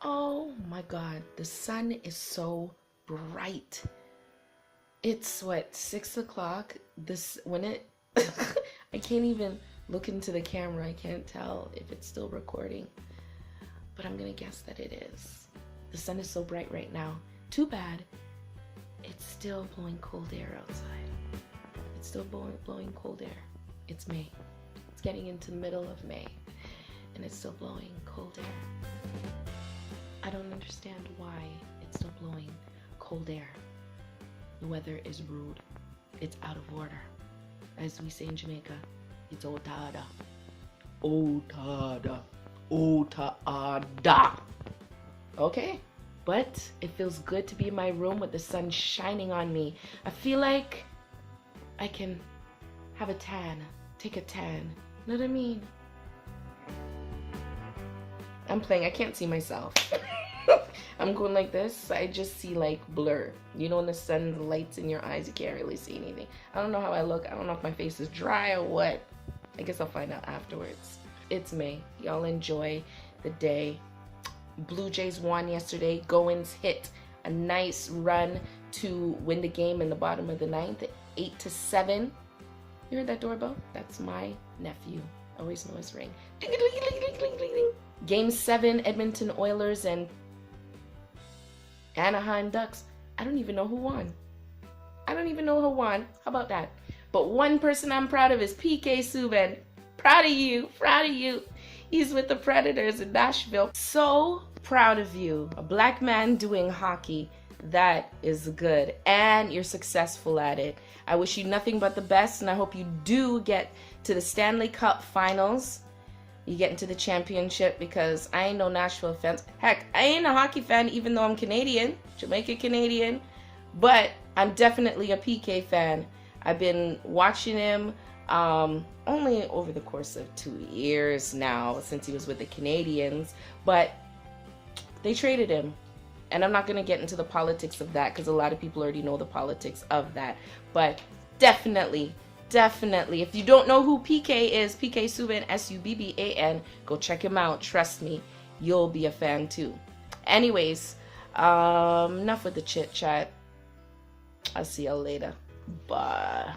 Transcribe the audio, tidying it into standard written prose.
Oh my God, the sun is so bright. It's what, 6 o'clock? This when it I can't even look into the camera. I can't tell if it's still recording. But I'm gonna guess that it is. The sun is so bright right now. Too bad. It's still blowing cold air outside. It's still blowing cold air. It's May. It's getting into the middle of May. And it's still blowing cold air. I don't understand why it's still blowing cold air. The weather is rude. It's out of order. As we say in Jamaica, it's otada. Otada. Otada. Okay? But it feels good to be in my room with the sun shining on me. I feel like I can have a tan. Take a tan. Know what I mean? I'm playing. I can't see myself. I'm going like this. I just see like blur. You know, when the sun lights in your eyes, you can't really see anything. I don't know how I look. I don't know if my face is dry or what. I guess I'll find out afterwards. It's May. Y'all enjoy the day. Blue Jays won yesterday. Goins hit a nice run to win the game in the bottom of the ninth, 8-7. You heard that doorbell? That's my nephew. I always know his ring. Ding, ding, ding, ding, ding, ding, ding. Game 7, Edmonton Oilers and Anaheim Ducks. I don't even know who won. I don't even know who won. How about that? But one person I'm proud of is PK Subban. Proud of you. Proud of you. He's with the Predators in Nashville. So proud of you. A black man doing hockey. That is good. And you're successful at it. I wish you nothing but the best, and I hope you do get to the Stanley Cup Finals. You get into the championship, because I ain't no Nashville fan. Heck, I ain't a hockey fan even though I'm Canadian, Jamaican Canadian, but I'm definitely a PK fan. I've been watching him only over the course of 2 years now since he was with the Canadians, but they traded him. And I'm not going to get into the politics of that because a lot of people already know the politics of that. But definitely, if you don't know who PK is, PK Subban, Subban, go check him out. Trust me, you'll be a fan too. Anyways, enough with the chit chat. I'll see y'all later. Bye.